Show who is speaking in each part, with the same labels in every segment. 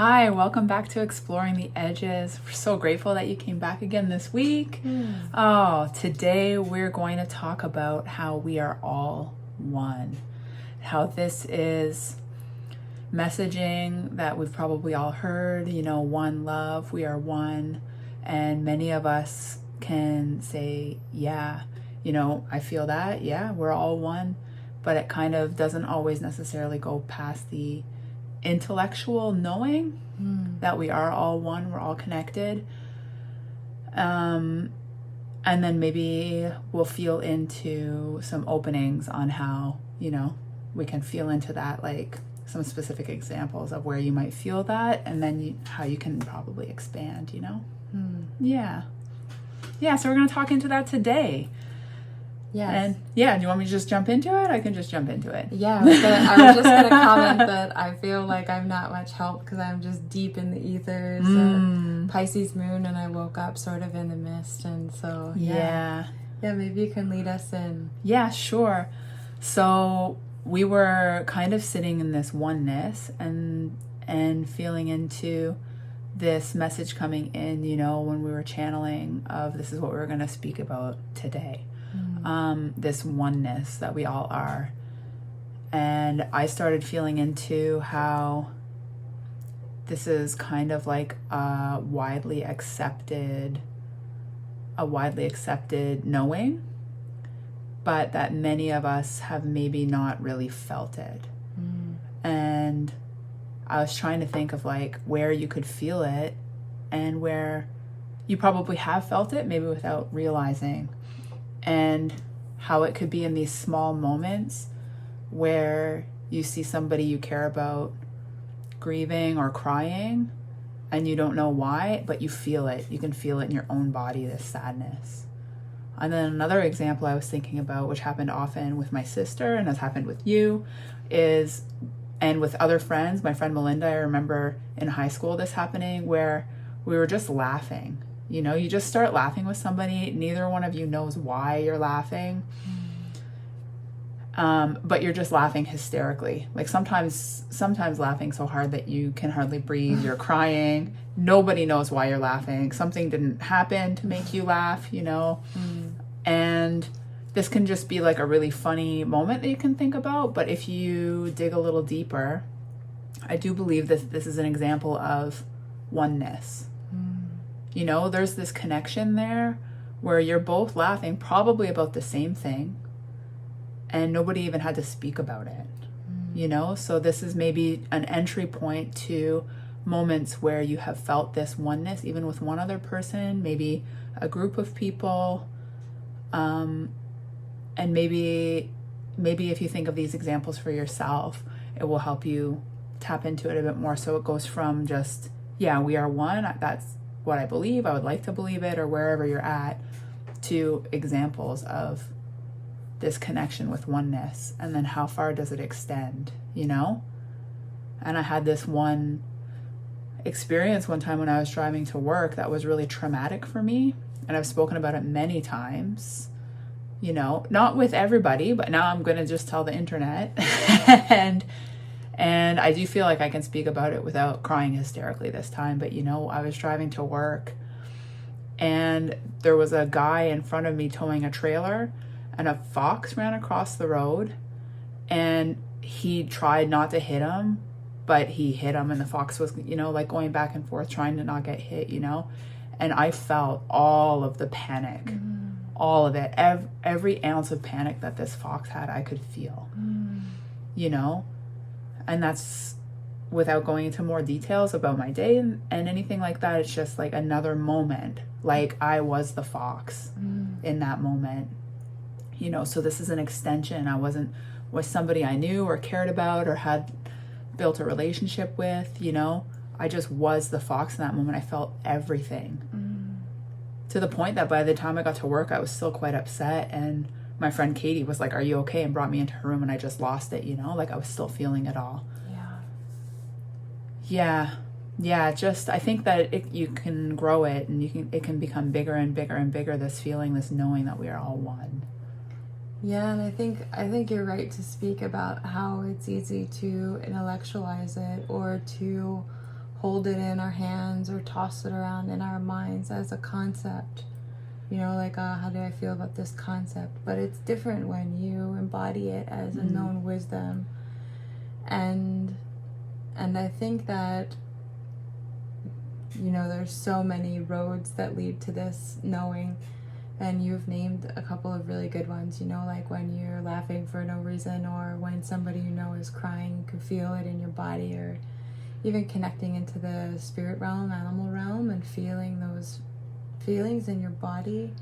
Speaker 1: Hi, welcome back to Exploring the Edges. We're so grateful that you came back again this week. Today we're going to talk about how we are all one. How this is messaging that we've probably all heard, one love, we are one. And many of us can say, yeah, I feel that, yeah, we're all one. But it kind of doesn't always necessarily go past the intellectual knowing that we are all one, we're all connected. And then maybe we'll feel into some openings on how, we can feel into that, like some specific examples of where you might feel that, and then how you can probably expand, Yeah. So we're going to talk into that today.
Speaker 2: Yes.
Speaker 1: And do you want me to just jump into it? I can just jump into it.
Speaker 2: Yeah, I was just going to comment that I feel like I'm not much help because I'm just deep in the ethers. Pisces moon, and I woke up sort of in the mist. And so, yeah, maybe you can lead us in.
Speaker 1: Yeah, sure. So we were kind of sitting in this oneness and feeling into this message coming in, when we were channeling of this is what we were going to speak about today. This oneness that we all are. And I started feeling into how this is kind of like a widely accepted knowing, but that many of us have maybe not really felt it. And I was trying to think of like where you could feel it and where you probably have felt it, maybe without realizing. And how it could be in these small moments where you see somebody you care about grieving or crying and you don't know why, but you feel it. You can feel it in your own body, this sadness. And then another example I was thinking about, which happened often with my sister and has happened with you, and with other friends, my friend Melinda, I remember in high school this happening where we were just laughing. You just start laughing with somebody. Neither one of you knows why you're laughing. But you're just laughing hysterically. Like sometimes laughing so hard that you can hardly breathe. You're crying. Nobody knows why you're laughing. Something didn't happen to make you laugh, And this can just be like a really funny moment that you can think about. But if you dig a little deeper, I do believe that this is an example of oneness. There's this connection there where you're both laughing probably about the same thing and nobody even had to speak about it, So this is maybe an entry point to moments where you have felt this oneness, even with one other person, maybe a group of people. And maybe if you think of these examples for yourself, it will help you tap into it a bit more. So it goes from just, we are one. That's what I believe, I would like to believe it, or wherever you're at, to examples of this connection with oneness, and then how far does it extend, And I had this one experience one time when I was driving to work that was really traumatic for me, and I've spoken about it many times, not with everybody, but now I'm going to just tell the internet. And I do feel like I can speak about it without crying hysterically this time. But, I was driving to work and there was a guy in front of me towing a trailer and a fox ran across the road and he tried not to hit him, but he hit him and the fox was, like going back and forth trying to not get hit, And I felt all of the panic, all of it, every ounce of panic that this fox had, I could feel, And that's without going into more details about my day and anything like that. It's just like another moment. Like I was the fox in that moment. So this is an extension. I wasn't with somebody I knew or cared about or had built a relationship with, I just was the fox in that moment. I felt everything. To the point that by the time I got to work, I was still quite upset. And my friend Katie was like, "Are you okay?" and brought me into her room and I just lost it, like I was still feeling it all. Yeah. Just, I think that you can grow it and it can become bigger and bigger and bigger, this feeling, this knowing that we are all one.
Speaker 2: Yeah, and I think you're right to speak about how it's easy to intellectualize it or to hold it in our hands or toss it around in our minds as a concept. You know, like, how do I feel about this concept? But it's different when you embody it as a known wisdom. And I think that, you know, there's so many roads that lead to this knowing. And you've named a couple of really good ones, you know, like when you're laughing for no reason, or when somebody you know is crying, you can feel it in your body, or even connecting into the spirit realm, animal realm, and feeling those feelings in your body.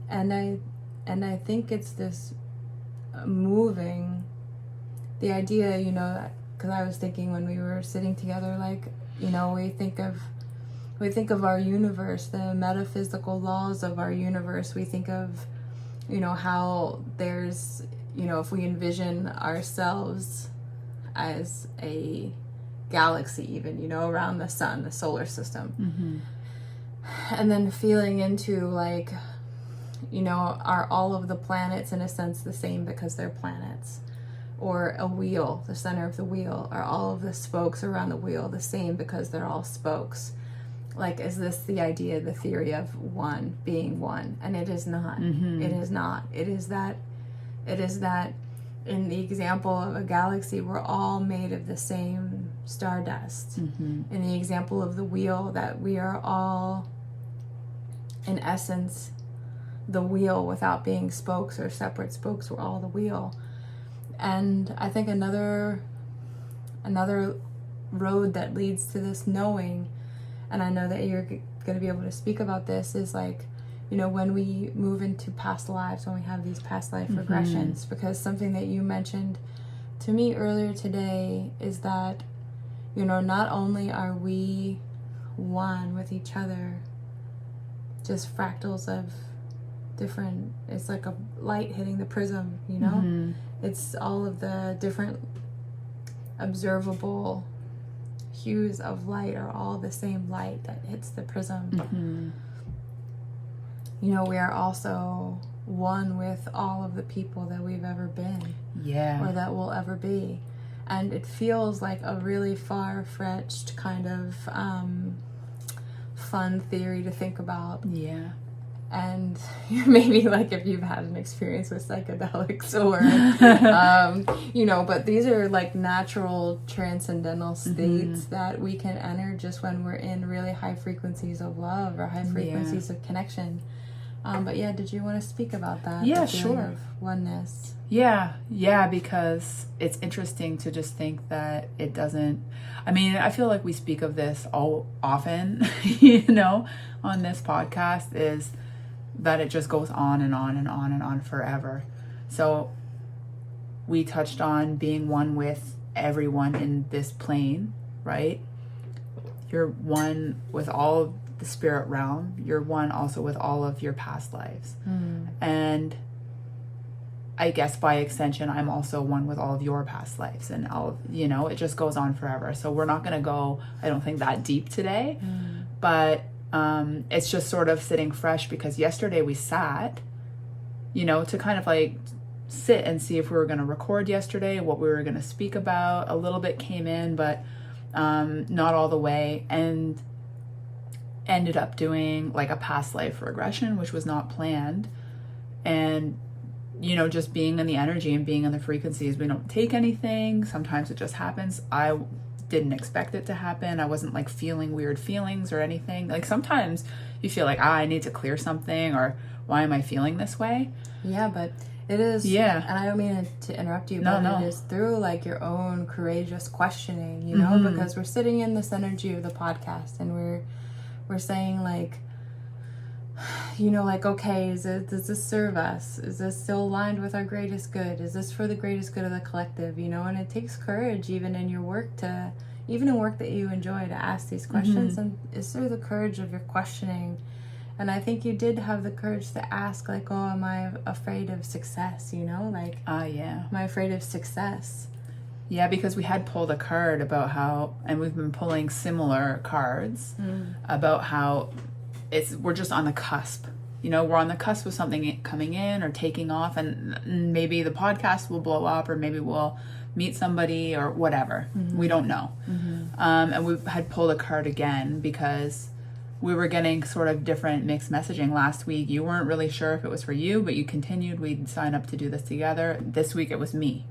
Speaker 2: And I think it's this moving, the idea, you know, because I was thinking when we were sitting together, like, you know, we think of our universe, the metaphysical laws of our universe. We think of, you know, how there's, you know, if we envision ourselves as a galaxy, even, you know, around the sun, the solar system. And then feeling into, like, you know, are all of the planets in a sense the same because they're planets? Or a wheel, the center of the wheel, are all of the spokes around the wheel the same because they're all spokes? Like, is this the idea, the theory of one being one? And it is not. It is not. It is that in the example of a galaxy, we're all made of the same stardust. In the example of the wheel, that we are all, in essence, the wheel without being spokes or separate spokes. We're all the wheel. And I think another road that leads to this knowing, and I know that you're going to be able to speak about this, is like, you know, when we move into past lives, when we have these past life regressions. Because something that you mentioned to me earlier today is that, you know, not only are we one with each other, just fractals of different, it's like a light hitting the prism, you know? It's all of the different observable hues of light are all the same light that hits the prism. You know, we are also one with all of the people that we've ever been, or that will ever be. And it feels like a really far-fetched kind of fun theory to think about. And maybe, like, if you've had an experience with psychedelics or, you know, but these are like natural transcendental states that we can enter just when we're in really high frequencies of love or high frequencies of connection. But yeah, did you want to speak about that?
Speaker 1: Yeah,
Speaker 2: the feeling
Speaker 1: sure.
Speaker 2: Of oneness.
Speaker 1: Yeah, because it's interesting to just think that it doesn't, I mean, I feel like we speak of this all often, you know, on this podcast, is that it just goes on and on and on and on forever. So we touched on being one with everyone in this plane, right? You're one with all the spirit realm. You're one also with all of your past lives. And I guess by extension, I'm also one with all of your past lives, and all, you know, it just goes on forever. So we're not going to go, I don't think, that deep today, but it's just sort of sitting fresh, because yesterday we sat, you know, to kind of like sit and see if we were going to record yesterday, what we were going to speak about. A little bit came in, but not all the way, and ended up doing like a past life regression, which was not planned. And, you know, just being in the energy and being in the frequencies, we don't take anything. Sometimes it just happens. I didn't expect it to happen. I wasn't like feeling weird feelings or anything. Like sometimes you feel like, I need to clear something, or why am I feeling this way?
Speaker 2: Yeah, but it is, and I don't mean to interrupt you, but it is through like your own courageous questioning, you know, because we're sitting in this energy of the podcast, and we're saying like, you know, like, okay, does this serve us? Is this still aligned with our greatest good? Is this for the greatest good of the collective, you know? And it takes courage, even in your work, even in work that you enjoy, to ask these questions. And it's through the courage of your questioning. And I think you did have the courage to ask, like, oh, am I afraid of success, you know? Like, am I afraid of success?
Speaker 1: Yeah, because we had pulled a card about how, and we've been pulling similar cards about how we're just on the cusp we're on the cusp of something coming in or taking off, and maybe the podcast will blow up, or maybe we'll meet somebody or whatever. We don't know. And we had pulled a card again because we were getting sort of different mixed messaging last week. You weren't really sure if it was for you, but you continued. We'd sign up to do this together. This week it was me.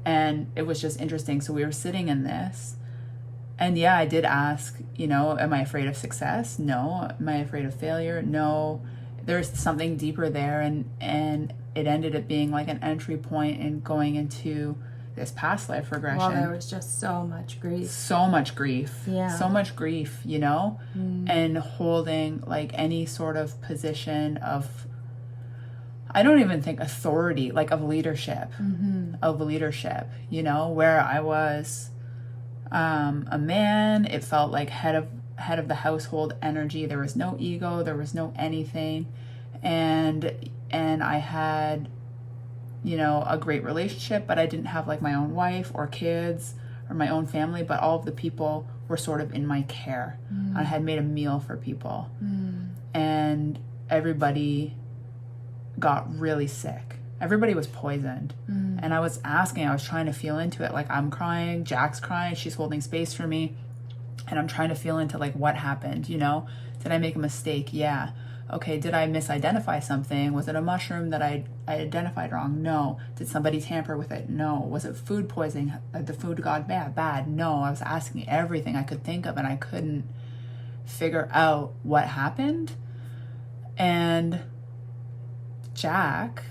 Speaker 1: And it was just interesting. So we were sitting in this, and yeah, I did ask, am I afraid of success? No. Am I afraid of failure? No. There's something deeper there, and it ended up being like an entry point in going into this past life regression.
Speaker 2: Well, there was just so much grief.
Speaker 1: So much grief.
Speaker 2: Yeah.
Speaker 1: So much grief, and holding like any sort of position of, I don't even think authority, like of leadership, where I was a man. It felt like head of the household energy. There was no ego, there was no anything. And I had, a great relationship, but I didn't have like my own wife or kids or my own family, but all of the people were sort of in my care. I had made a meal for people, and everybody got really sick. Everybody was poisoned. And I was trying to feel into it. Like, I'm crying, Jack's crying, she's holding space for me. And I'm trying to feel into like what happened, Did I make a mistake? Yeah. Okay, did I misidentify something? Was it a mushroom that I identified wrong? No. Did somebody tamper with it? No. Was it food poisoning? The food got bad? No. I was asking everything I could think of, and I couldn't figure out what happened. And Jack,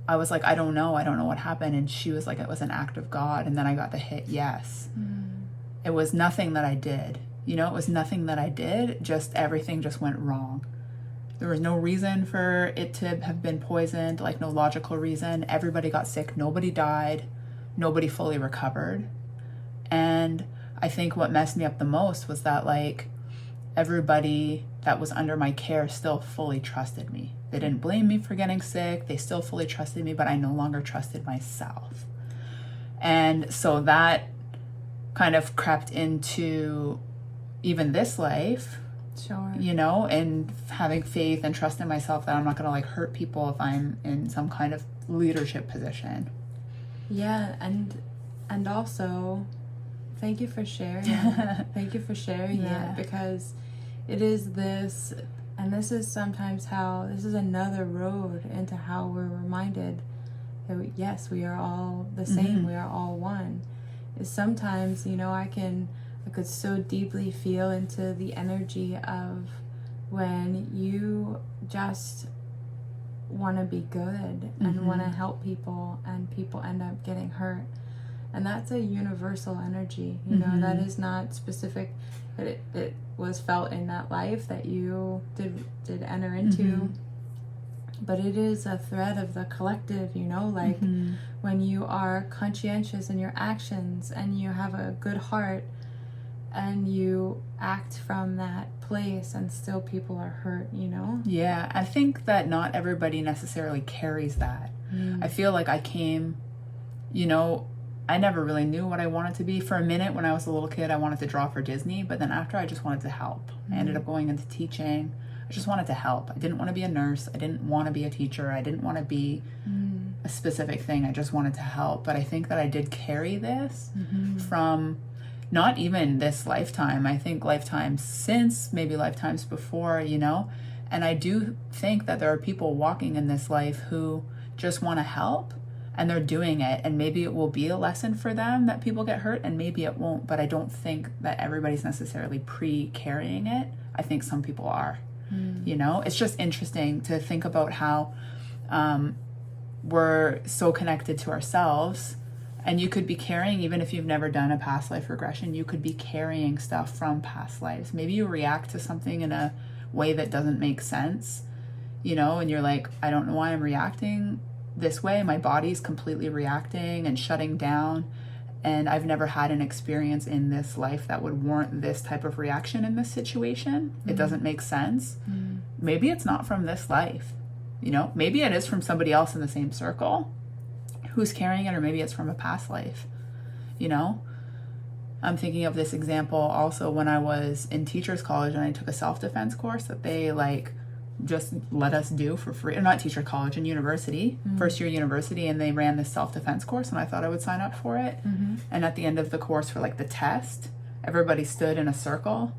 Speaker 1: I was like, I don't know what happened. And she was like, it was an act of God. And then I got the hit, yes. It was nothing that I did. It was nothing that I did, just everything just went wrong. There was no reason for it to have been poisoned, like no logical reason. Everybody got sick, nobody died, nobody fully recovered. And I think what messed me up the most was that like everybody that was under my care still fully trusted me. They didn't blame me for getting sick, they still fully trusted me, but I no longer trusted myself. And so that kind of crept into even this life,
Speaker 2: sure,
Speaker 1: and having faith and trust in myself that I'm not going to like hurt people if I'm in some kind of leadership position.
Speaker 2: Yeah, and also thank you for sharing. Thank you for sharing that, because it is this, and this is sometimes how, this is another road into how we're reminded that yes, we are all the same, we are all one. Is sometimes, I could so deeply feel into the energy of when you just want to be good and want to help people, and people end up getting hurt. And that's a universal energy, that is not specific, that it was felt in that life that you did enter into. But it is a thread of the collective, like when you are conscientious in your actions and you have a good heart and you act from that place and still people are hurt, Yeah,
Speaker 1: I think that not everybody necessarily carries that. I feel like I came, I never really knew what I wanted to be. For a minute when I was a little kid, I wanted to draw for Disney, but then after I just wanted to help. I ended up going into teaching. I just wanted to help. I didn't want to be a nurse. I didn't want to be a teacher. I didn't want to be a specific thing. I just wanted to help. But I think that I did carry this from not even this lifetime. I think lifetimes since, maybe lifetimes before, And I do think that there are people walking in this life who just want to help, and they're doing it. And maybe it will be a lesson for them that people get hurt, and maybe it won't. But I don't think that everybody's necessarily pre-carrying it. I think some people are. It's just interesting to think about how we're so connected to ourselves, and you could be carrying, even if you've never done a past life regression, you could be carrying stuff from past lives. Maybe you react to something in a way that doesn't make sense, and you're like, I don't know why I'm reacting this way. My body's completely reacting and shutting down, and I've never had an experience in this life that would warrant this type of reaction in this situation. It doesn't make sense. Maybe it's not from this life, maybe it is from somebody else in the same circle who's carrying it, or maybe it's from a past life, I'm thinking of this example also when I was in teacher's college and I took a self-defense course that they like just let us do for free. Or not teacher college, in university, first year university, and they ran this self-defense course and I thought I would sign up for it. And at the end of the course for like the test, everybody stood in a circle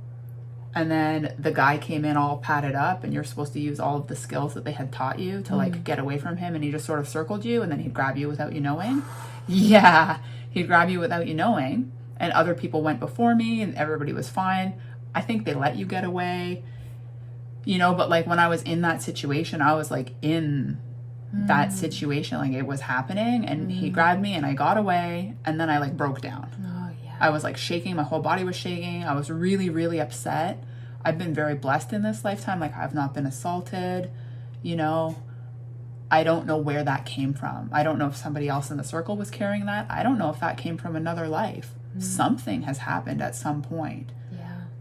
Speaker 1: and then the guy came in all padded up and you're supposed to use all of the skills that they had taught you to like get away from him, and he just sort of circled you and then he'd grab you without you knowing. Yeah, he'd grab you without you knowing, and other people went before me and everybody was fine. I think they let you get away. You know, but like when I was in that situation, I was like in that situation, like it was happening, and he grabbed me and I got away, and then I like broke down.
Speaker 2: Oh, yeah.
Speaker 1: I was like shaking, my whole body was shaking. I was really, really upset. I've been very blessed in this lifetime. Like I've not been assaulted, you know. I don't know where that came from. I don't know if somebody else in the circle was carrying that. I don't know if that came from another life. Something has happened at some point.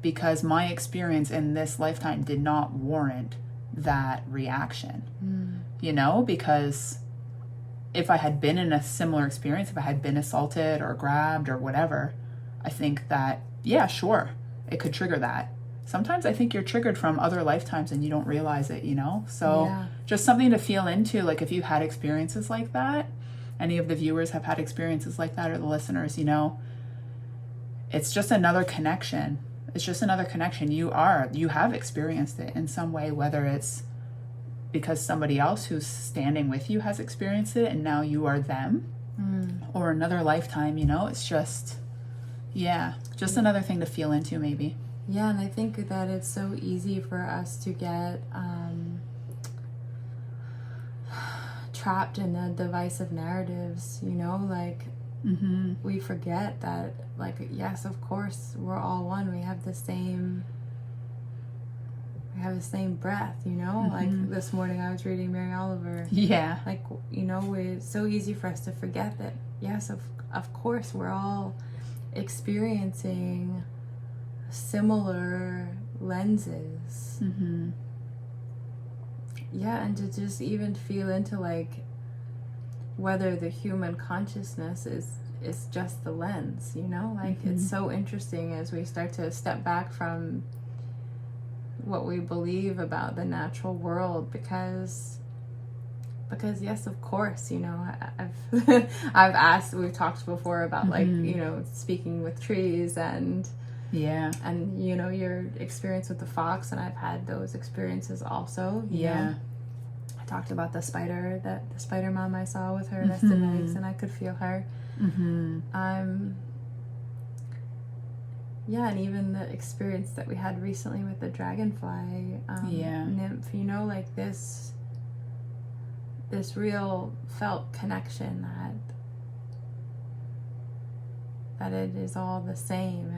Speaker 1: Because my experience in this lifetime did not warrant that reaction, you know, because if I had been in a similar experience, if I had been assaulted or grabbed or whatever, I think that, yeah, sure, it could trigger that. Sometimes I think you're triggered from other lifetimes and you don't realize it, you know? So just something to feel into, like if you had experiences like that, any of the viewers have had experiences like that, or the listeners, you know, it's just another connection. It's just another connection. You have experienced it in some way, whether it's because somebody else who's standing with you has experienced it and now you are them, or another lifetime, you know. It's just, just another thing to feel into maybe.
Speaker 2: Yeah, and I think that it's so easy for us to get trapped in the divisive narratives, you know, like we forget that, like, yes, of course, we're all one. We have the same breath, you know? Like this morning I was reading Mary Oliver. Yeah. Like, you know, it's so easy for us to forget that, yes, of course, we're all experiencing similar lenses. Yeah, and to just even feel into, like, whether the human consciousness is just the lens, you know? Like, it's so interesting as we start to step back from what we believe about the natural world, because yes, of course, you know, I've asked, we've talked before about like, you know, speaking with trees and you know, your experience with the fox, and I've had those experiences also. You know? I talked about the spider mom I saw with her nested eggs, and I could feel her. Yeah, and even the experience that we had recently with the dragonfly nymph, you know, like this real felt connection that it is all the same.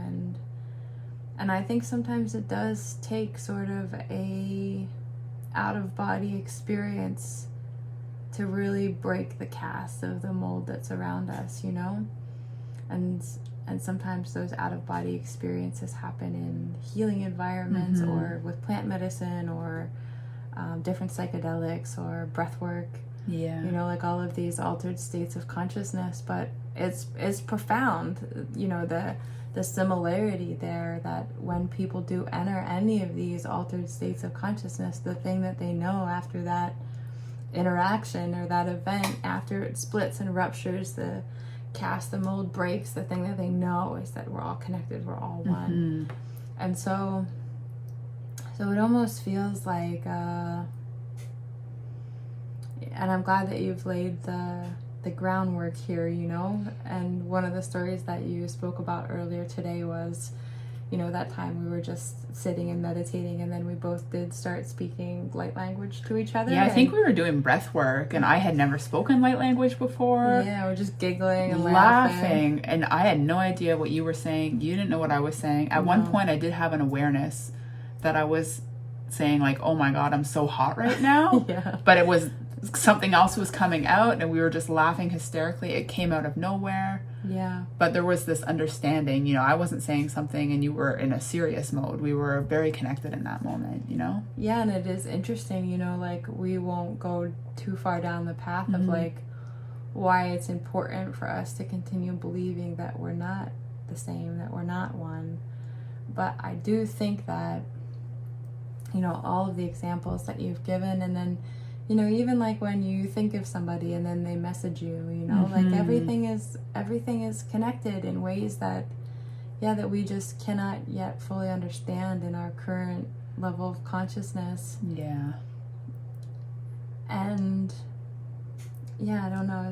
Speaker 2: And I think sometimes it does take sort of a out-of-body experience to really break the cast of the mold that's around us, you know? And sometimes those out-of-body experiences happen in healing environments or with plant medicine or different psychedelics or breathwork. You know, like all of these altered states of consciousness. But it's profound, you know, the similarity there, that when people do enter any of these altered states of consciousness, the thing that they know after that interaction or that event, after it splits and ruptures, the mold breaks, the thing that they know is that we're all connected, we're all one. And so it almost feels like and I'm glad that you've laid the groundwork here, you know. And one of the stories that you spoke about earlier today was, you know, that time we were just sitting and meditating, and then we both did start speaking light language to each other.
Speaker 1: I think we were doing breath work, and I had never spoken light language before.
Speaker 2: We're just giggling and
Speaker 1: laughing, and I had no idea what you were saying. You didn't know what I was saying. At one point, I did have an awareness that I was saying, like, oh my God, I'm so hot right now. But it was something else was coming out, and we were just laughing hysterically. It came out of nowhere. But there was this understanding, you know. I wasn't saying something and you were in a serious mode. We were very connected in that moment, you know. And
Speaker 2: it is interesting, you know, like, we won't go too far down the path of like why it's important for us to continue believing that we're not the same, that we're not one. But I do think that, you know, all of the examples that you've given, and then, you know, even like when you think of somebody and then they message you, you know, like everything is connected in ways that, that we just cannot yet fully understand in our current level of consciousness.
Speaker 1: Yeah.
Speaker 2: And I don't know,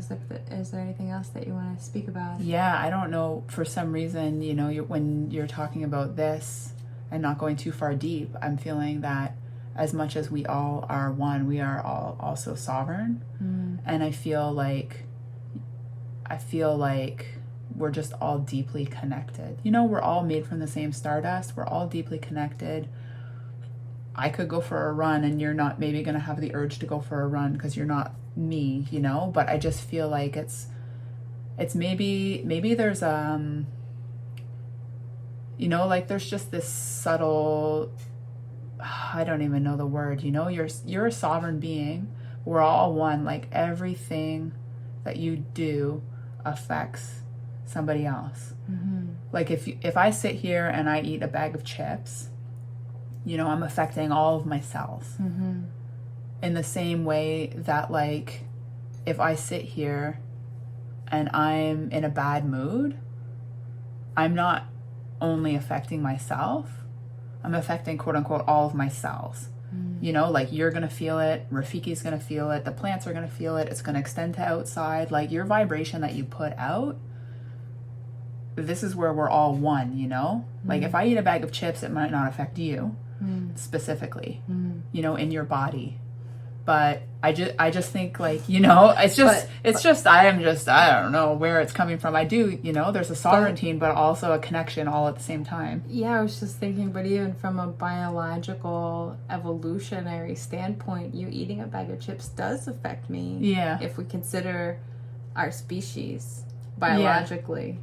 Speaker 2: is there anything else that you want to speak about?
Speaker 1: Yeah, I don't know, for some reason, you know, when you're talking about this and not going too far deep, I'm feeling that as much as we all are one, we are all also sovereign. And I feel like we're just all deeply connected. You know, we're all made from the same stardust. We're all deeply connected. I could go for a run and you're not maybe going to have the urge to go for a run because you're not me, you know, but I just feel like it's maybe there's you know, like there's just this subtle, I don't even know the word, you know, you're a sovereign being. We're all one. Like everything that you do affects somebody else. Like if I sit here and I eat a bag of chips, you know, I'm affecting all of my cells. In the same way that, like, if I sit here and I'm in a bad mood, I'm not only affecting myself, I'm affecting, quote unquote, all of my cells. You know, like you're going to feel it, Rafiki's going to feel it, the plants are going to feel it, it's going to extend to outside. Like your vibration that you put out, this is where we're all one, you know? Like if I eat a bag of chips, it might not affect you specifically, you know, in your body. But I just think, like, you know, I don't know where it's coming from. I do, you know, there's a sovereignty, but also a connection all at the same time.
Speaker 2: Yeah, I was just thinking, but even from a biological, evolutionary standpoint, you eating a bag of chips does affect me.
Speaker 1: Yeah.
Speaker 2: If we consider our species biologically.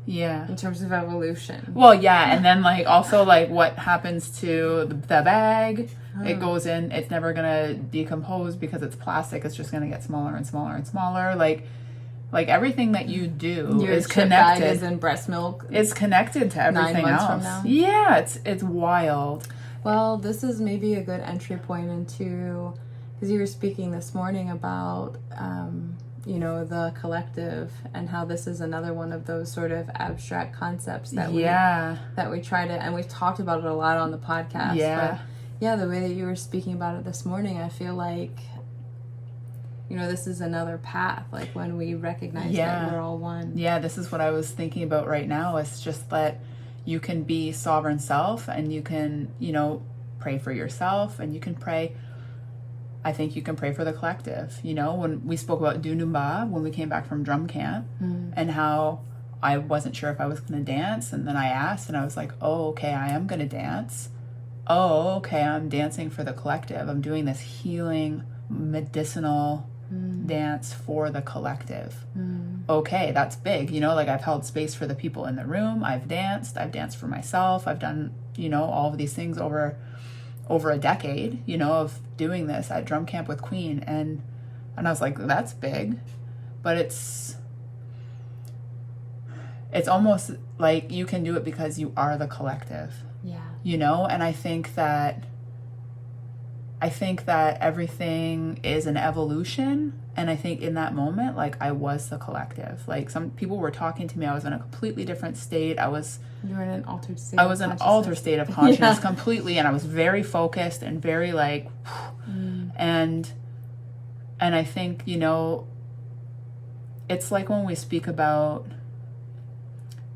Speaker 1: Yeah.
Speaker 2: In terms of evolution.
Speaker 1: Well, yeah, and then, like, also, like, what happens to the bag? It goes in, it's never gonna decompose because it's plastic. It's just gonna get smaller and smaller and smaller. Like everything that you do is connected.
Speaker 2: Bag is in breast milk.
Speaker 1: It's connected to everything
Speaker 2: 9 months
Speaker 1: else.
Speaker 2: From now.
Speaker 1: Yeah, it's wild.
Speaker 2: Well, this is maybe a good entry point into, because you were speaking this morning about, you know, the collective, and how this is another one of those sort of abstract concepts that we try to, and we've talked about it a lot on the podcast.
Speaker 1: Yeah.
Speaker 2: But yeah, the way that you were speaking about it this morning, I feel like, you know, this is another path, like when we recognize that we're all one. Yeah,
Speaker 1: this is what I was thinking about right now. It's just that you can be sovereign self, and you can, you know, pray for yourself, and you can pray, I think you can pray for the collective. You know, when we spoke about Dunumba, when we came back from drum camp, and how I wasn't sure if I was going to dance, and then I asked, and I was like, oh, okay, I am going to dance. Oh, okay, I'm dancing for the collective. I'm doing this healing, medicinal dance for the collective. Okay, that's big. You know, like I've held space for the people in the room. I've danced for myself. I've done, you know, all of these things over a decade, you know, of doing this at drum camp with Queen. And I was like, that's big. But it's almost like you can do it because you are the collective.
Speaker 2: Yeah.
Speaker 1: You know, and I think that everything is an evolution, and I think in that moment, like, I was the collective. Like, some people were talking to me, I was in a completely different state.
Speaker 2: You were in an altered state.
Speaker 1: I was in an altered state of consciousness completely, and I was very focused and very like, and I think, you know, it's like when we speak about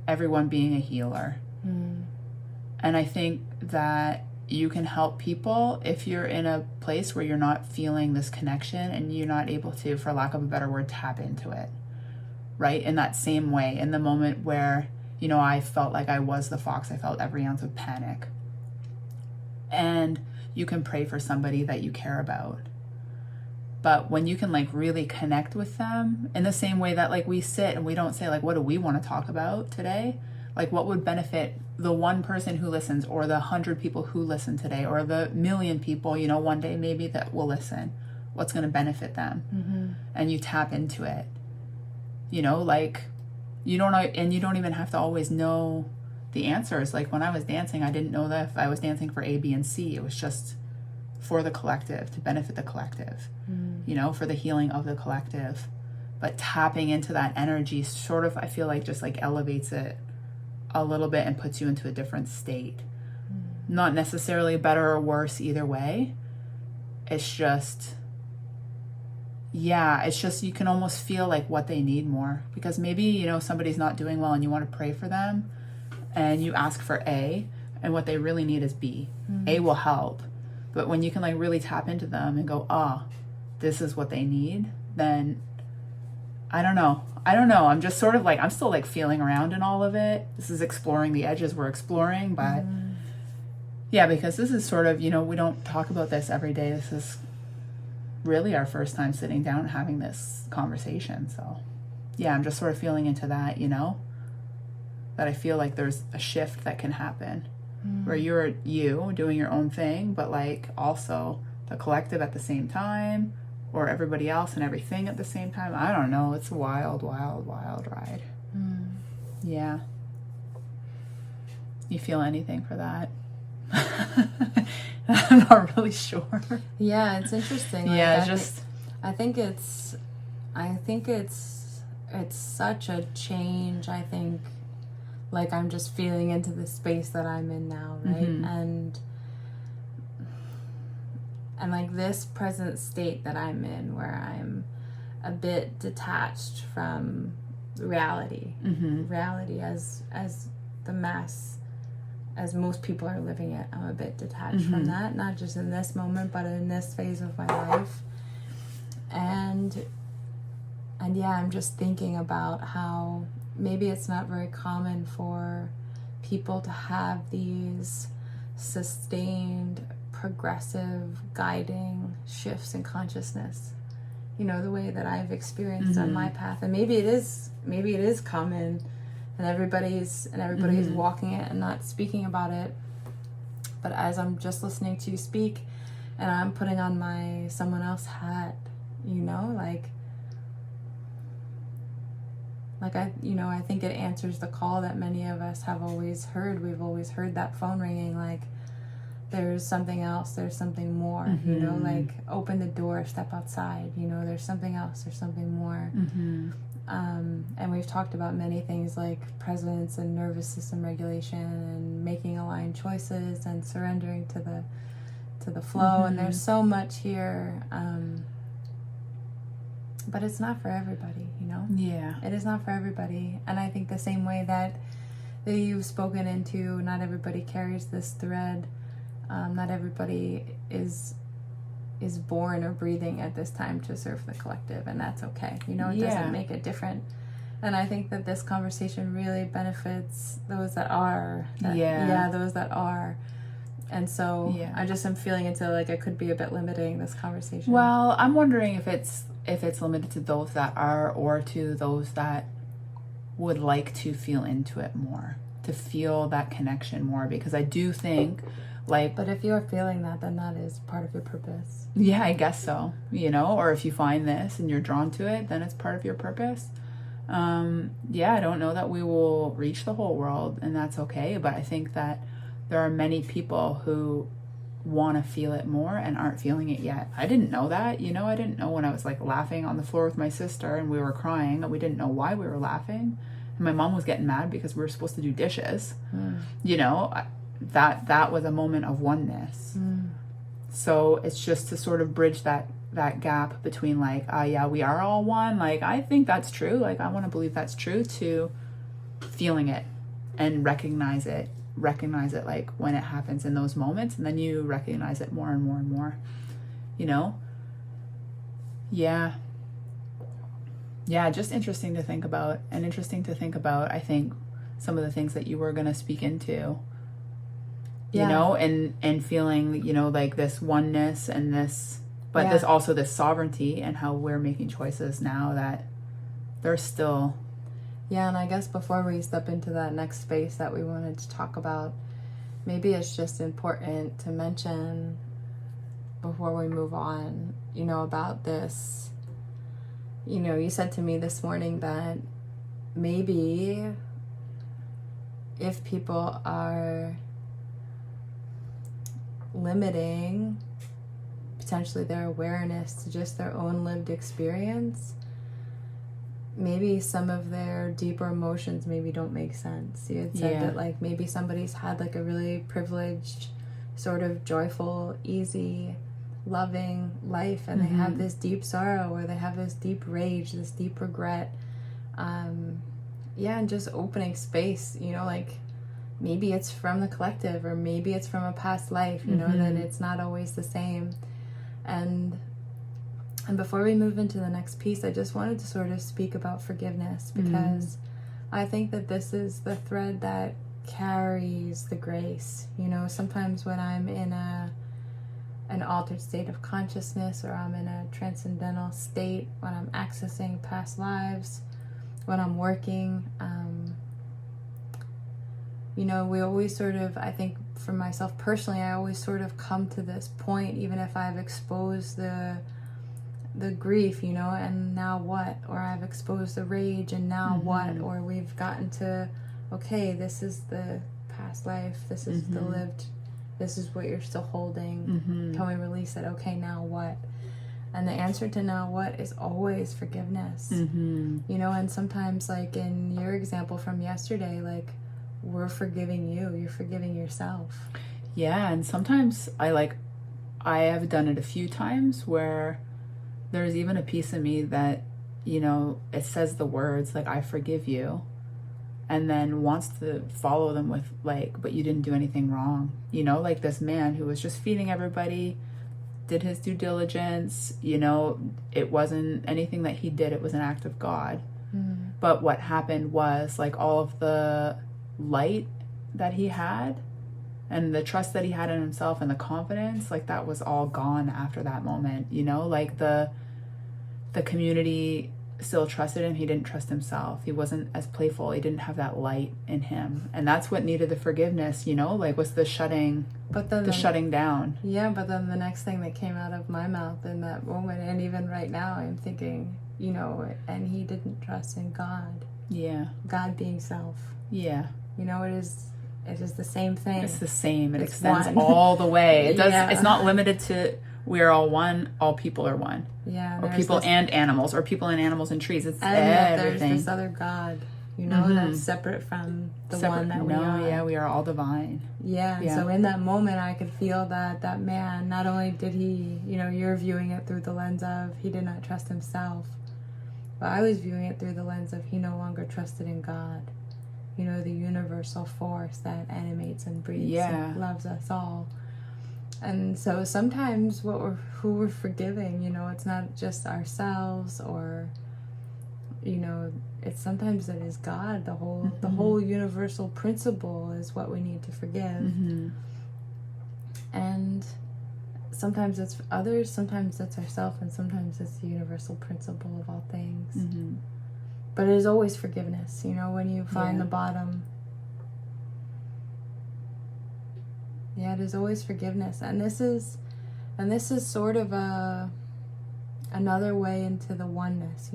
Speaker 1: everyone being a healer. And I think that you can help people if you're in a place where you're not feeling this connection and you're not able to, for lack of a better word, tap into it, right? In that same way, in the moment where, you know, I felt like I was the fox, I felt every ounce of panic. And you can pray for somebody that you care about. But when you can, like, really connect with them in the same way that, like, we sit and we don't say, like, what do we want to talk about today? Like, what would benefit the one person who listens, or the 100 people who listen today, or the 1,000,000 people, you know, one day maybe that will listen? What's going to benefit them? And you tap into it. You know, like, You don't even have to always know the answers. Like when I was dancing, I didn't know that if I was dancing for A, B, and C. It was just for the collective, to benefit the collective, for the healing of the collective. But tapping into that energy sort of, I feel like, just like elevates it a little bit and puts you into a different state. Not necessarily better or worse either way. It's just, you can almost feel like what they need more. Because maybe, somebody's not doing well and you want to pray for them and you ask for A, and what they really need is B. A will help. But when you can like really tap into them and go, this is what they need, then I don't know. I'm just sort of like, I'm still like feeling around in all of it. This is exploring the edges we're exploring, but because this is sort of, we don't talk about this every day. This is really our first time sitting down and having this conversation. So I'm just sort of feeling into that, that I feel like there's a shift that can happen where you're doing your own thing, but like also the collective at the same time, or everybody else and everything at the same time. I don't know. It's a wild, wild, wild ride. Yeah. You feel anything for that? I'm not really sure.
Speaker 2: Yeah, it's interesting. Like, I think it's such a change. I think like I'm just feeling into the space that I'm in now, right? And like this present state that I'm in, where I'm a bit detached from reality, reality as the mass, as most people are living it. I'm a bit detached from that, not just in this moment, but in this phase of my life. And I'm just thinking about how maybe it's not very common for people to have these sustained, progressive, guiding shifts in consciousness, the way that I've experienced on my path. And maybe it is common, and everybody's walking it and not speaking about it. But as I'm just listening to you speak, and I'm putting on my someone else hat, I think it answers the call that many of us have always heard. We've always heard that phone ringing, like, there's something else, there's something more, like, open the door, step outside, there's something else, there's something more. And we've talked about many things like presence and nervous system regulation and making aligned choices and surrendering to the flow. And there's so much here, but it's not for everybody, it is not for everybody. And I think the same way that you've spoken into, not everybody carries this thread. Not everybody is born or breathing at this time to serve the collective, and that's okay. It doesn't make it different. And I think that this conversation really benefits those that are. Those that are. And so I just am feeling into like it could be a bit limiting, this conversation.
Speaker 1: Well, I'm wondering if it's limited to those that are, or to those that would like to feel into it more, to feel that connection more, because I do think but if you're feeling that, then that is part of your purpose. Yeah, I guess so. Or if you find this and you're drawn to it, then it's part of your purpose. I don't know that we will reach the whole world, and that's okay. But I think that there are many people who want to feel it more and aren't feeling it yet. I didn't know that. I didn't know when I was like laughing on the floor with my sister and we were crying, and we didn't know why we were laughing. And my mom was getting mad because we were supposed to do dishes. That was a moment of oneness. So it's just to sort of bridge that gap between like, we are all one. Like, I think that's true. Like, I want to believe that's true, to feeling it and recognize it like when it happens in those moments, and then you recognize it more and more and more, just interesting to think about, I think, some of the things that you were going to speak into, and feeling, like this oneness and this, but there's also this sovereignty, and how we're making choices now that there's still.
Speaker 2: Yeah, and I guess before we step into that next space that we wanted to talk about, maybe it's just important to mention before we move on, about this. You said to me this morning that maybe if people are limiting potentially their awareness to just their own lived experience, maybe some of their deeper emotions maybe don't make sense. You had said that like maybe somebody's had like a really privileged, sort of joyful, easy, loving life, and they have this deep sorrow, or they have this deep rage, this deep regret. And just opening space, like maybe it's from the collective, or maybe it's from a past life, that it's not always the same. And before we move into the next piece, I just wanted to sort of speak about forgiveness, because I think that this is the thread that carries the grace. Sometimes when I'm in an altered state of consciousness, or I'm in a transcendental state, when I'm accessing past lives, when I'm working, we always sort of, I think for myself personally, I always sort of come to this point, even if I've exposed the grief, and now what? Or I've exposed the rage, and now what? Or we've gotten to, okay, this is the past life, this is the lived, this is what you're still holding. Can we release it? Okay, now what? And the answer to now what is always forgiveness. And sometimes, like in your example from yesterday, like, we're forgiving you, you're forgiving yourself.
Speaker 1: Yeah, and sometimes I have done it a few times where there's even a piece of me that, it says the words like, I forgive you, and then wants to follow them with like, but you didn't do anything wrong. Like this man who was just feeding everybody, did his due diligence, it wasn't anything that he did, it was an act of God. But what happened was, like, all of the light that he had and the trust that he had in himself and the confidence, like, that was all gone after that moment. Like the community still trusted him, he didn't trust himself, he wasn't as playful, he didn't have that light in him, and that's what needed the forgiveness, like, was the shutting down.
Speaker 2: Yeah, but then the next thing that came out of my mouth in that moment, and even right now, I'm thinking, and he didn't trust in God. God being self. It is the same thing.
Speaker 1: It's the same. It extends all the way. It does. It's not limited to we're all one, all people are one. Or people and animals, or people and animals and trees. It's everything.
Speaker 2: There's this other God, that's separate from the one that we are.
Speaker 1: We are all divine.
Speaker 2: So in that moment, I could feel that man, not only did he, you're viewing it through the lens of he did not trust himself, but I was viewing it through the lens of he no longer trusted in God. The universal force that animates and breathes and loves us all. And so sometimes who we're forgiving, it's not just ourselves, or, it's sometimes it is God. The whole universal principle is what we need to forgive. And sometimes it's others, sometimes it's ourselves, and sometimes it's the universal principle of all things. But it is always forgiveness, when you find the bottom. It is always forgiveness. And this is sort of another way into the oneness,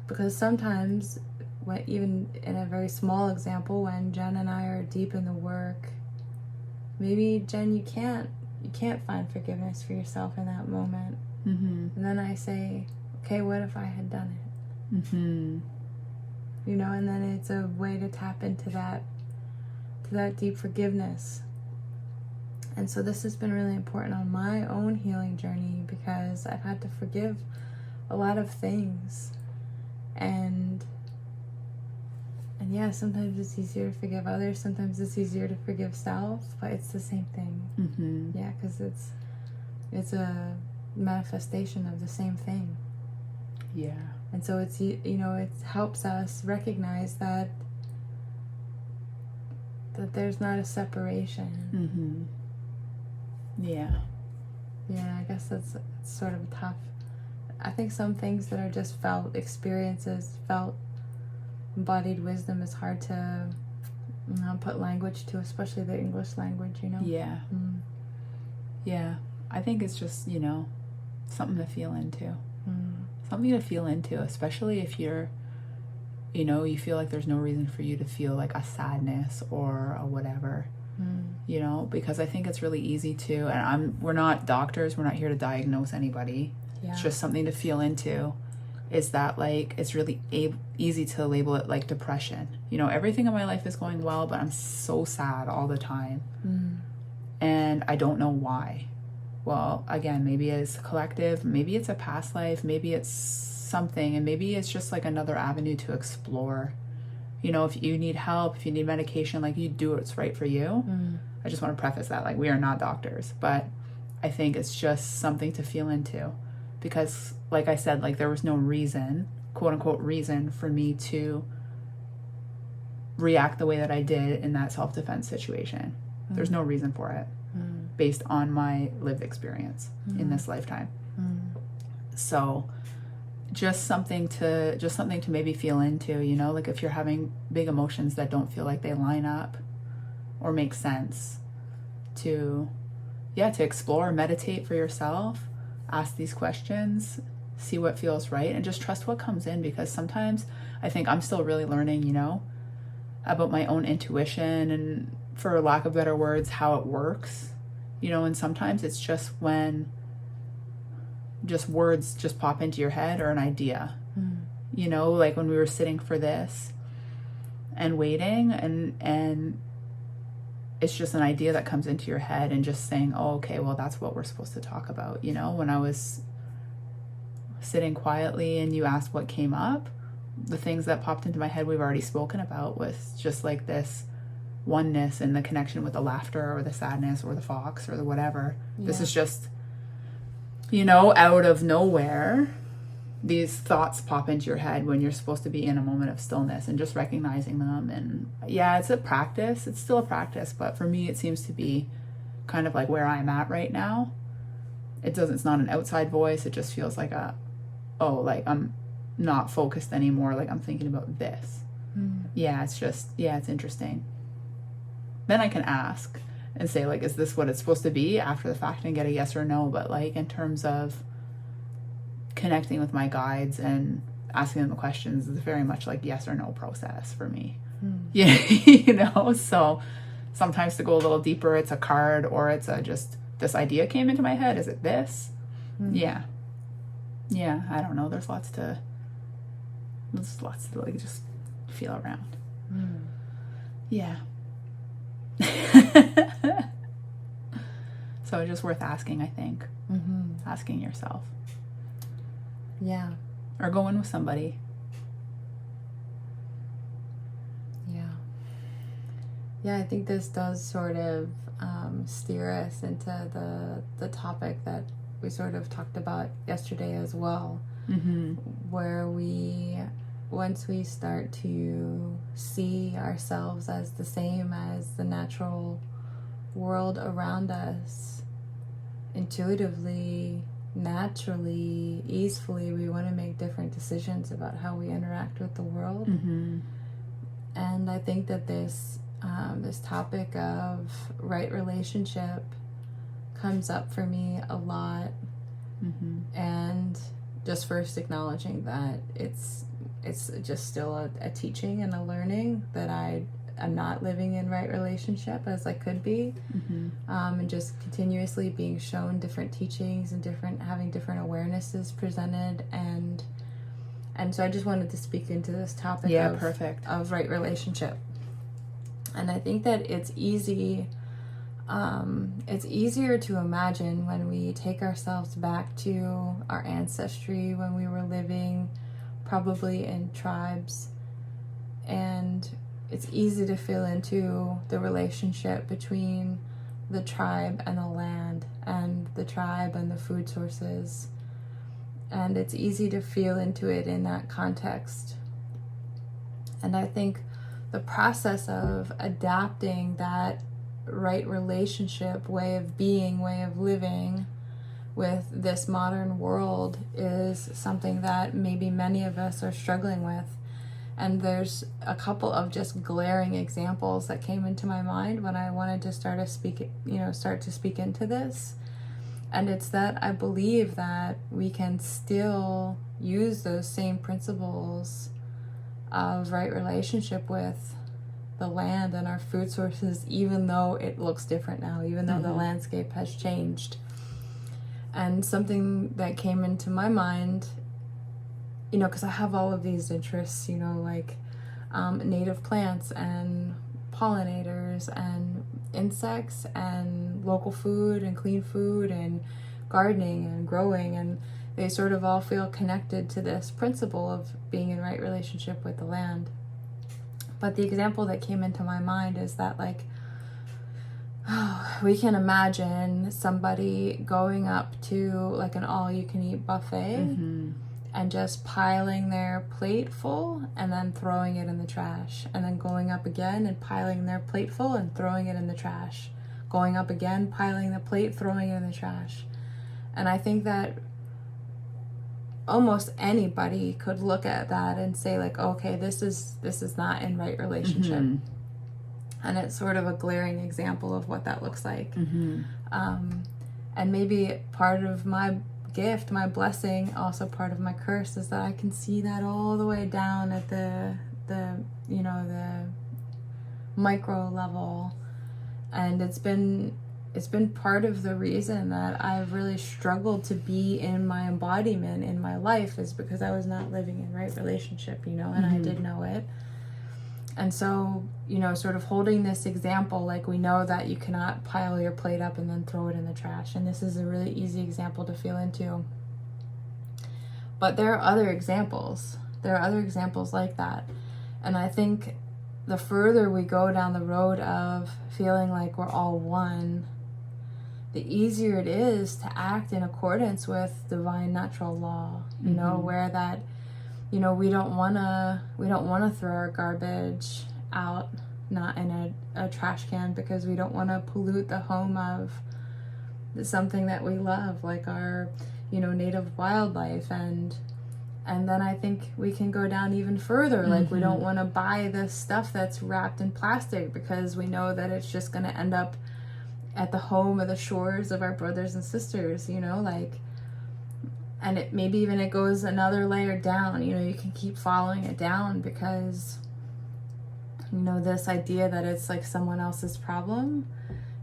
Speaker 2: because sometimes, even in a very small example, when Jen and I are deep in the work, maybe, Jen, you can't find forgiveness for yourself in that moment. And then I say, okay, what if I had done it? And then it's a way to tap into that deep forgiveness. And so this has been really important on my own healing journey, because I've had to forgive a lot of things. And sometimes it's easier to forgive others, sometimes it's easier to forgive self, but it's the same thing. Because it's a manifestation of the same thing. And so it's, it helps us recognize that there's not a separation. I guess that's sort of tough. I think some things that are just felt experiences, felt embodied wisdom, is hard to put language to, especially the English language, I
Speaker 1: think it's just, something to feel into. something to feel into, especially if you're, you know, you feel like there's no reason for you to feel like a sadness or a whatever, you know, because I think it's really easy to, and we're not doctors, we're not here to diagnose anybody. It's just something to feel into, is that like, it's really easy to label it like depression. You know, everything in my life is going well, but I'm so sad all the time. And I don't know why. Well, again, maybe it's collective, maybe it's a past life, maybe it's something, and maybe it's just like another avenue to explore. You know, if you need help, if you need medication, like, you do what's right for you. I just want to preface that, like, we are not doctors, but I think it's just something to feel into, because like I said, like, there was no reason, quote unquote reason, for me to react the way that I did in that self-defense situation. There's no reason for it based on my lived experience in this lifetime. So just something to maybe feel into, you know, like if you're having big emotions that don't feel like they line up or make sense, to explore, meditate for yourself, ask these questions, see what feels right, and just trust what comes in, because sometimes I think I'm still really learning, you know, about my own intuition and, for lack of better words, how it works, you know, and sometimes it's just when just words just pop into your head, or an idea, you know, like when we were sitting for this and waiting, and it's just an idea that comes into your head, and just saying, oh, okay, well, that's what we're supposed to talk about. You know, when I was sitting quietly and you asked what came up, the things that popped into my head we've already spoken about, was just like this oneness and the connection with the laughter or the sadness or the fox or the whatever. This is just, you know, out of nowhere, these thoughts pop into your head when you're supposed to be in a moment of stillness, and just recognizing them. And it's a practice, it's still a practice, but for me it seems to be kind of like where I'm at right now. It's not an outside voice, it just feels like like I'm not focused anymore, like I'm thinking about this. It's interesting. Then I can ask and say, like, is this what it's supposed to be, after the fact, and get a yes or no. But like, in terms of connecting with my guides and asking them the questions, is very much like yes or no process for me. You know, so sometimes to go a little deeper, it's a card, or it's just this idea came into my head, is it this? I don't know, there's lots to like just feel around. So it's just worth asking, I think. Asking yourself. Or going with somebody.
Speaker 2: I think this does sort of steer us into the topic that we sort of talked about yesterday as well, where once we start to see ourselves as the same as the natural world around us, intuitively, naturally, easily, we want to make different decisions about how we interact with the world. And I think that this topic of right relationship comes up for me a lot. And just first acknowledging that it's just still a teaching and a learning, that I'm not living in right relationship as I could be, and just continuously being shown different teachings and having different awarenesses presented, and so I just wanted to speak into this topic of right relationship. And I think that it's easy. It's easier to imagine when we take ourselves back to our ancestry, when we were living probably in tribes, and it's easy to feel into the relationship between the tribe and the land, and the tribe and the food sources, and it's easy to feel into it in that context. And I think the process of adapting that right relationship, way of being, way of living with this modern world is something that maybe many of us are struggling with. And there's a couple of just glaring examples that came into my mind when I wanted to start to speak into this. And it's that I believe that we can still use those same principles of right relationship with the land and our food sources, even though it looks different now, even though the landscape has changed. And something that came into my mind, you know, because I have all of these interests, you know, like native plants and pollinators and insects and local food and clean food and gardening and growing, and they sort of all feel connected to this principle of being in right relationship with the land. But the example that came into my mind is that, like, we can imagine somebody going up to like an all-you-can-eat buffet and just piling their plate full and then throwing it in the trash, and then going up again and piling their plate full and throwing it in the trash, going up again, piling the plate, throwing it in the trash. And I think that almost anybody could look at that and say, like, okay, this is not in right relationship. And it's sort of a glaring example of what that looks like. And maybe part of my gift, my blessing, also part of my curse, is that I can see that all the way down at the you know, the micro level. And it's been part of the reason that I've really struggled to be in my embodiment in my life, is because I was not living in right relationship, you know, and I did know it. And so, you know, sort of holding this example, like, we know that you cannot pile your plate up and then throw it in the trash. And this is a really easy example to feel into. But there are other examples. There are other examples like that. And I think the further we go down the road of feeling like we're all one, the easier it is to act in accordance with divine natural law, you know, where that, you know, we don't want to throw our garbage out, not in a trash can, because we don't want to pollute the home of something that we love, like our, you know, native wildlife. And then I think we can go down even further, like, we don't want to buy this stuff that's wrapped in plastic because we know that it's just going to end up at the home or the shores of our brothers and sisters, you know, like. And it maybe even it goes another layer down, you know, you can keep following it down, because, you know, this idea that it's like someone else's problem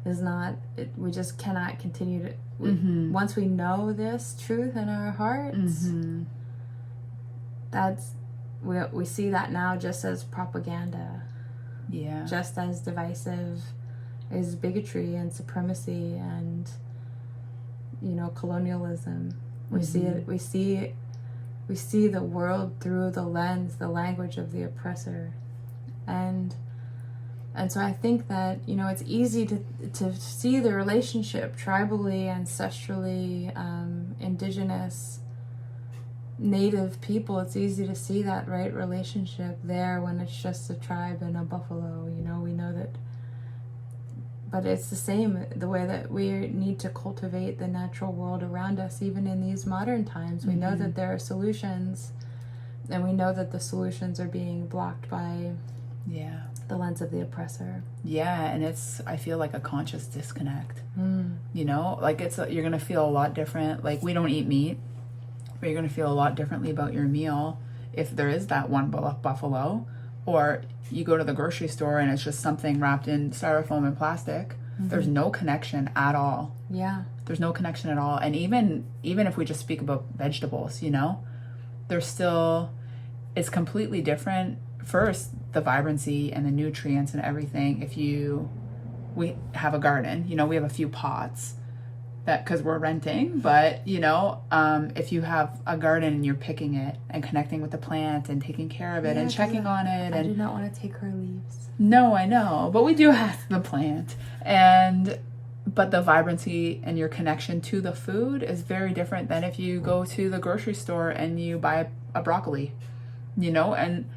Speaker 2: is not, we just cannot continue to, once we know this truth in our hearts, that's, we see that now just as propaganda. Yeah. Just as divisive as bigotry and supremacy and, you know, colonialism. We see it. We see the world through the lens, the language of the oppressor, and so I think that, you know, it's easy to see the relationship tribally, ancestrally, indigenous, native people. It's easy to see that right relationship there when it's just a tribe and a buffalo. You know, we know that. But it's the same, the way that we need to cultivate the natural world around us, even in these modern times. We know that there are solutions, and we know that the solutions are being blocked by the lens of the oppressor. Yeah, and it's, I feel like a conscious disconnect. You know, like you're going to feel a lot different. Like, we don't eat meat, but you're going to feel a lot differently about your meal if there is that one buffalo, or you go to the grocery store and it's just something wrapped in styrofoam and plastic. There's no connection at all. Yeah. There's no connection at all. And even if we just speak about vegetables, you know, there's still, it's completely different. First, the vibrancy and the nutrients and everything. We have a garden, you know, we have a few pots that, because we're renting, but, you know, if you have a garden and you're picking it and connecting with the plant and taking care of it and checking on it. I do not want to take her leaves. No, I know, but we do have the plant. But the vibrancy and your connection to the food is very different than if you go to the grocery store and you buy a broccoli, you know. And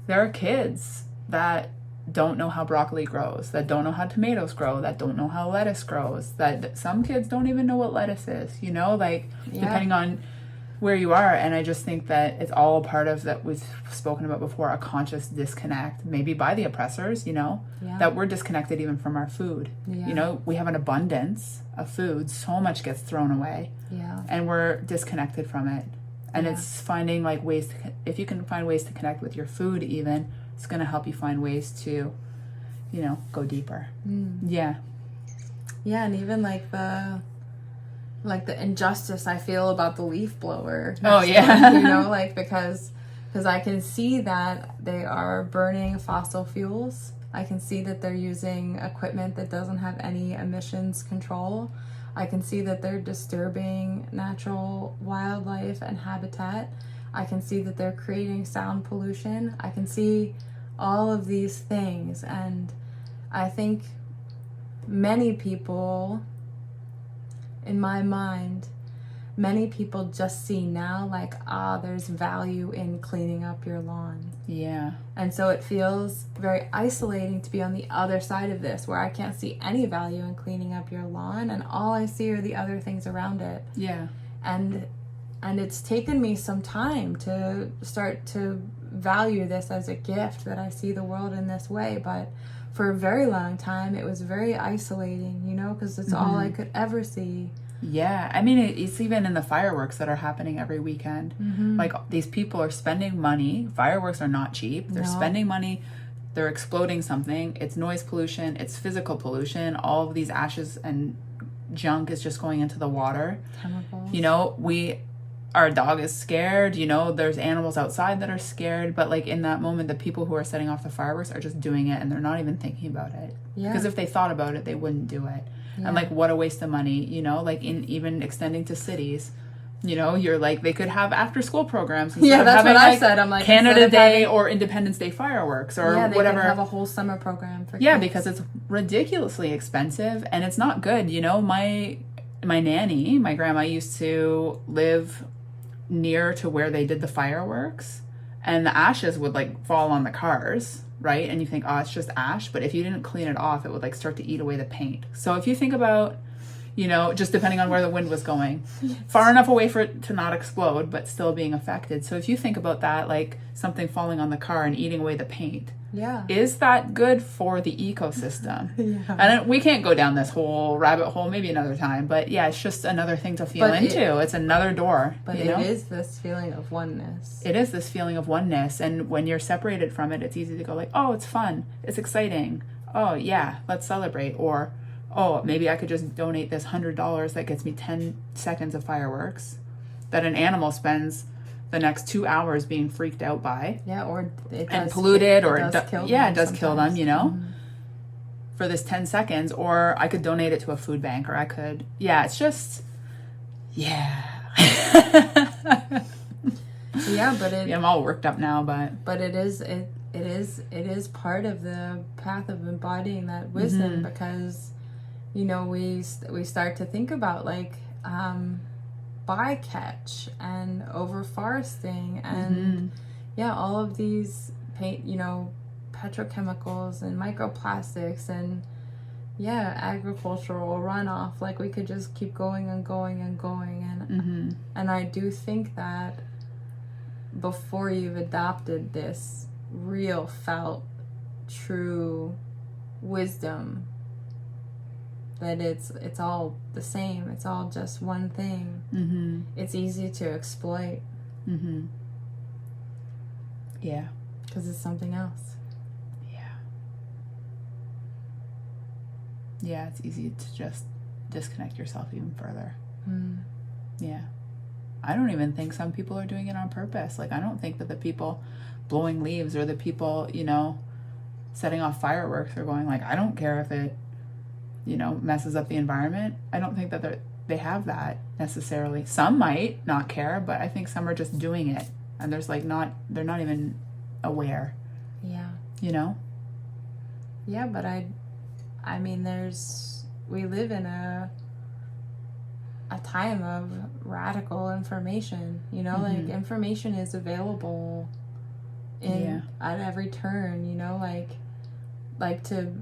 Speaker 2: there are kids that don't know how broccoli grows, that don't know how tomatoes grow, that don't know how lettuce grows, that some kids don't even know what lettuce is, you know, like, depending on
Speaker 1: where you are. And I just think that it's all a part of that we've spoken about before, a conscious disconnect, maybe by the oppressors, you know, that we're disconnected even from our food. You know, we have an abundance of food, so much gets thrown away, and we're disconnected from it. And it's finding like ways to, if you can find ways to connect with your food, even, it's going to help you find ways to, you know, go deeper. Yeah,
Speaker 2: and even like the injustice I feel about the leaf blower.
Speaker 1: Oh yeah.
Speaker 2: You know, like because I can see that they are burning fossil fuels. I can see that they're using equipment that doesn't have any emissions control. I can see that they're disturbing natural wildlife and habitat. I can see that they're creating sound pollution. I can see all of these things, and I think many people, in my mind, many people just see now like, there's value in cleaning up your lawn.
Speaker 1: Yeah.
Speaker 2: And so it feels very isolating to be on the other side of this, where I can't see any value in cleaning up your lawn, and all I see are the other things around it.
Speaker 1: Yeah.
Speaker 2: And it's taken me some time to start to value this as a gift, that I see the world in this way. But for a very long time, it was very isolating, you know, because it's all I could ever see.
Speaker 1: Yeah, I mean, it's even in the fireworks that are happening every weekend. Like, these people are spending money. Fireworks are not cheap. They're spending money. They're exploding something. It's noise pollution. It's physical pollution. All of these ashes and junk is just going into the water.
Speaker 2: Chemicals.
Speaker 1: You know, our dog is scared. You know, there's animals outside that are scared. But, like, in that moment, the people who are setting off the fireworks are just doing it, and they're not even thinking about it. Because if they thought about it, they wouldn't do it. And like, what a waste of money, you know, like in even extending to cities, you know, you're like, they could have after school programs.
Speaker 2: Yeah, that's
Speaker 1: having,
Speaker 2: what I
Speaker 1: like,
Speaker 2: said. I'm like,
Speaker 1: Canada Day or Independence Day fireworks or
Speaker 2: they
Speaker 1: whatever.
Speaker 2: Could have a whole summer program for
Speaker 1: kids.
Speaker 2: kids.
Speaker 1: Because it's ridiculously expensive and it's not good. You know, my nanny, my grandma, used to live near to where they did the fireworks, and the ashes would like fall on the cars. Right? And you think, it's just ash. But if you didn't clean it off, it would like start to eat away the paint. So if you think about, you know, just depending on where the wind was going, far enough away for it to not explode, but still being affected. So if you think about that, like something falling on the car and eating away the paint, is that good for the ecosystem? And we can't go down this whole rabbit hole, maybe another time. But yeah, it's just another thing to feel into. It's another door.
Speaker 2: But
Speaker 1: you know?
Speaker 2: It is this feeling of oneness.
Speaker 1: It is this feeling of oneness. And when you're separated from it, it's easy to go like, oh, it's fun. It's exciting. Oh, yeah, let's celebrate. Or, oh, maybe I could just donate this $100 that gets me 10 seconds of fireworks that an animal spends the next 2 hours being freaked out by.
Speaker 2: Yeah, or it does,
Speaker 1: and polluted, or
Speaker 2: it does kill them.
Speaker 1: Yeah, it does kill them, you know, for this 10 seconds. Or I could donate it to a food bank, or I could, it's just,
Speaker 2: but
Speaker 1: I'm all worked up now,
Speaker 2: but it is part of the path of embodying that wisdom, because, you know, we start to think about like bycatch and overforesting and all of these petrochemicals and microplastics and agricultural runoff. Like, we could just keep going and going and going, and I do think that before you've adopted this real felt true wisdom, that it's all the same, it's all just one thing, it's easy to exploit, because it's something else.
Speaker 1: It's easy to just disconnect yourself even further. I don't even think some people are doing it on purpose. Like, I don't think that the people blowing leaves or the people, you know, setting off fireworks are going like, I don't care if it, you know, messes up the environment. I don't think that they have that necessarily. Some might not care, but I think some are just doing it, and there's like they're not even aware. You know?
Speaker 2: But I mean, we live in a time of radical information, you know, like information is available at every turn, you know, like to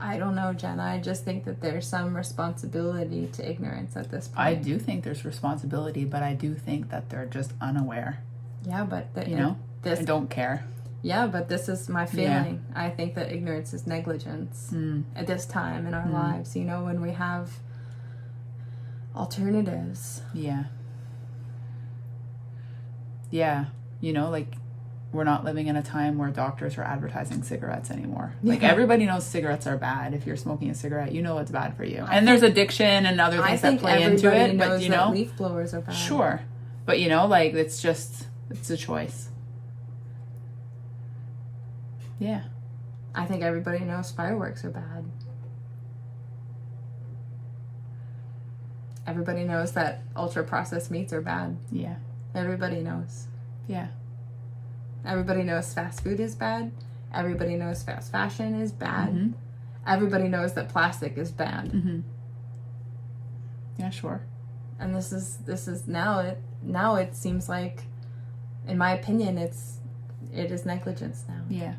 Speaker 2: I don't know, Jenna. I just think that there's some responsibility to ignorance at this point.
Speaker 1: I do think there's responsibility, but I do think that they're just unaware.
Speaker 2: Yeah, but
Speaker 1: I don't care.
Speaker 2: Yeah, but this is my feeling. Yeah. I think that ignorance is negligence at this time in our lives. You know, when we have alternatives.
Speaker 1: Yeah. Yeah. You know, like, we're not living in a time where doctors are advertising cigarettes anymore. Like, everybody knows cigarettes are bad. If you're smoking a cigarette, you know it's bad for you. And there's addiction and other things that play into it.
Speaker 2: Knows
Speaker 1: but, you know,
Speaker 2: that leaf blowers are bad.
Speaker 1: Sure. But, you know, like, it's a choice. Yeah.
Speaker 2: I think everybody knows fireworks are bad. Everybody knows that ultra-processed meats are bad.
Speaker 1: Yeah.
Speaker 2: Everybody knows.
Speaker 1: Yeah.
Speaker 2: Everybody knows fast food is bad. Everybody knows fast fashion is bad. Mm-hmm. Everybody knows that plastic is bad.
Speaker 1: Mm-hmm. Yeah, sure.
Speaker 2: And this is now it seems like, in my opinion, it is negligence now.
Speaker 1: Yeah.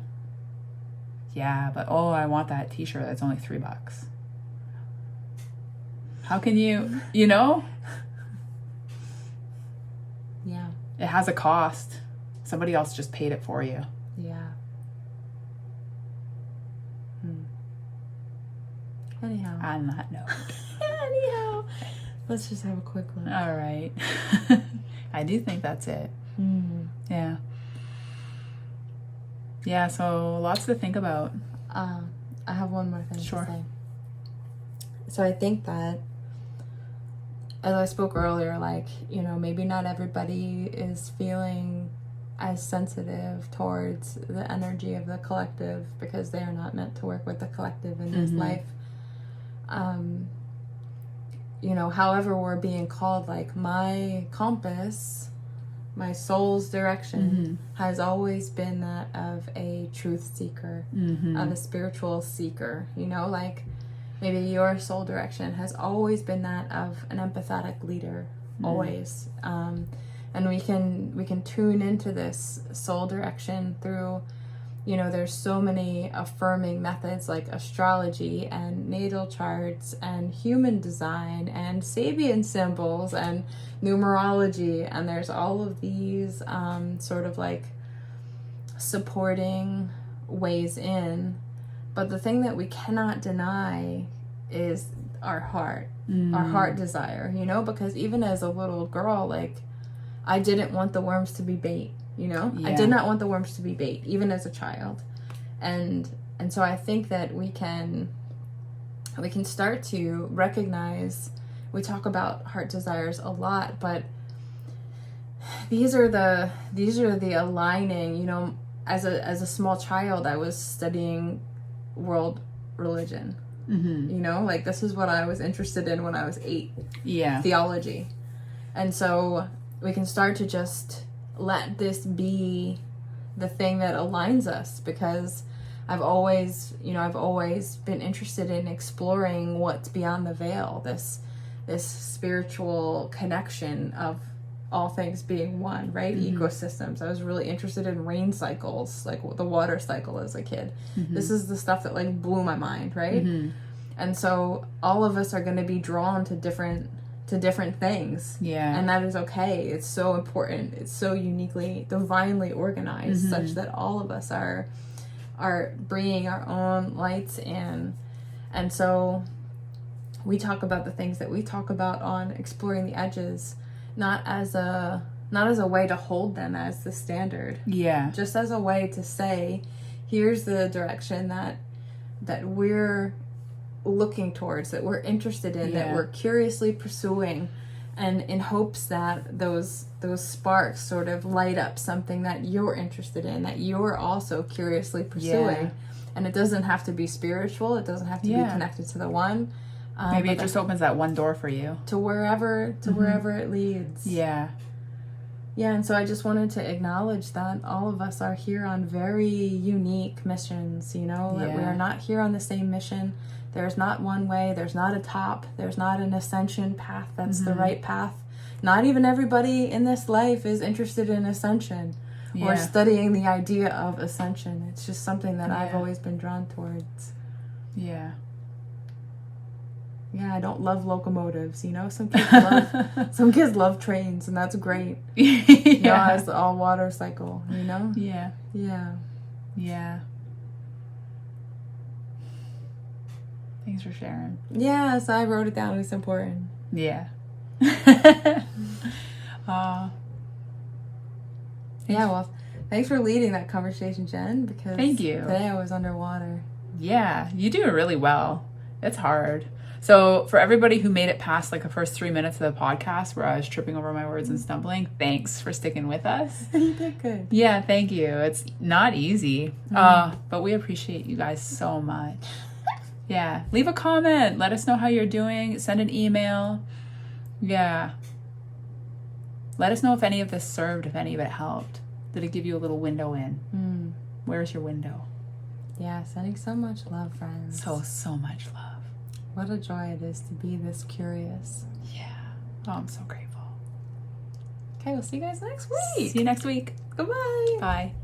Speaker 1: Yeah, but I want that t-shirt that's only $3. How can you know?
Speaker 2: Yeah.
Speaker 1: It has a cost. Somebody else just paid it for you.
Speaker 2: Yeah. Anyhow.
Speaker 1: On that note.
Speaker 2: Anyhow. Let's just have a quick look.
Speaker 1: All right. I do think that's it. Yeah. Yeah, so lots to think about.
Speaker 2: I have one more thing to say. So I think that, as I spoke earlier, like, you know, maybe not everybody is feeling as sensitive towards the energy of the collective because they are not meant to work with the collective in this life. You know, however we're being called, like, my compass, my soul's direction has always been that of a truth seeker, of a spiritual seeker, you know, like maybe your soul direction has always been that of an empathetic leader, always. And we can tune into this soul direction through, you know, there's so many affirming methods like astrology and natal charts and human design and Sabian symbols and numerology, and there's all of these sort of like supporting ways in. But the thing that we cannot deny is our heart desire, you know, because even as a little girl, like, I didn't want the worms to be bait. You know, I did not want the worms to be bait, even as a child, and so I think that we can start to recognize. We talk about heart desires a lot, but these are the aligning. You know, as a small child, I was studying world religion. You know, like, this is what I was interested in when I was 8.
Speaker 1: Yeah,
Speaker 2: theology, and so we can start to just let this be the thing that aligns us, because I've always been interested in exploring what's beyond the veil, this spiritual connection of all things being one, right? Ecosystems. I was really interested in rain cycles, like the water cycle as a kid. This is the stuff that, like, blew my mind, right? And so all of us are going to be drawn to different things. Yeah. And that is okay. It's so important. It's so uniquely, divinely organized, such that all of us are bringing our own lights in. And so we talk about the things that we talk about on Exploring the Edges, not as a way to hold them as the standard. Yeah. Just as a way to say, here's the direction that we're looking towards, that we're interested in, that we're curiously pursuing, and in hopes that those sparks sort of light up something that you're interested in, that you're also curiously pursuing. And it doesn't have to be spiritual, it doesn't have to be connected to the one.
Speaker 1: Maybe it just opens that one door for you
Speaker 2: to wherever it leads. Yeah, and so I just wanted to acknowledge that all of us are here on very unique missions, you know, that we are not here on the same mission. There's not one way, there's not a top, there's not an ascension path that's the right path. Not even everybody in this life is interested in ascension or studying the idea of ascension. It's just something that I've always been drawn towards.
Speaker 1: Yeah.
Speaker 2: Yeah, I don't love locomotives, you know? Some kids love trains, and that's great.
Speaker 1: Yeah.
Speaker 2: You know, it's the all-water cycle, you know?
Speaker 1: Yeah.
Speaker 2: Yeah.
Speaker 1: Yeah. Thanks for sharing.
Speaker 2: Yeah, so I wrote it down. It's important.
Speaker 1: Yeah.
Speaker 2: Yeah, well, thanks for leading that conversation, Jen, because
Speaker 1: thank you.
Speaker 2: Today I was underwater.
Speaker 1: Yeah, you do it really well. It's hard. So for everybody who made it past like the first 3 minutes of the podcast where I was tripping over my words and stumbling, thanks for sticking with us.
Speaker 2: You did good.
Speaker 1: Yeah, thank you. It's not easy, but we appreciate you guys so much. Yeah, leave a comment. Let us know how you're doing. Send an email. Yeah. Let us know if any of this served, if any of it helped. Did it give you a little window in? Where's your window?
Speaker 2: Yeah, sending so much love, friends.
Speaker 1: So much love.
Speaker 2: What a joy it is to be this curious.
Speaker 1: Yeah. Oh, I'm so grateful.
Speaker 2: Okay, we'll see you guys next week.
Speaker 1: See you next week.
Speaker 2: Goodbye.
Speaker 1: Bye.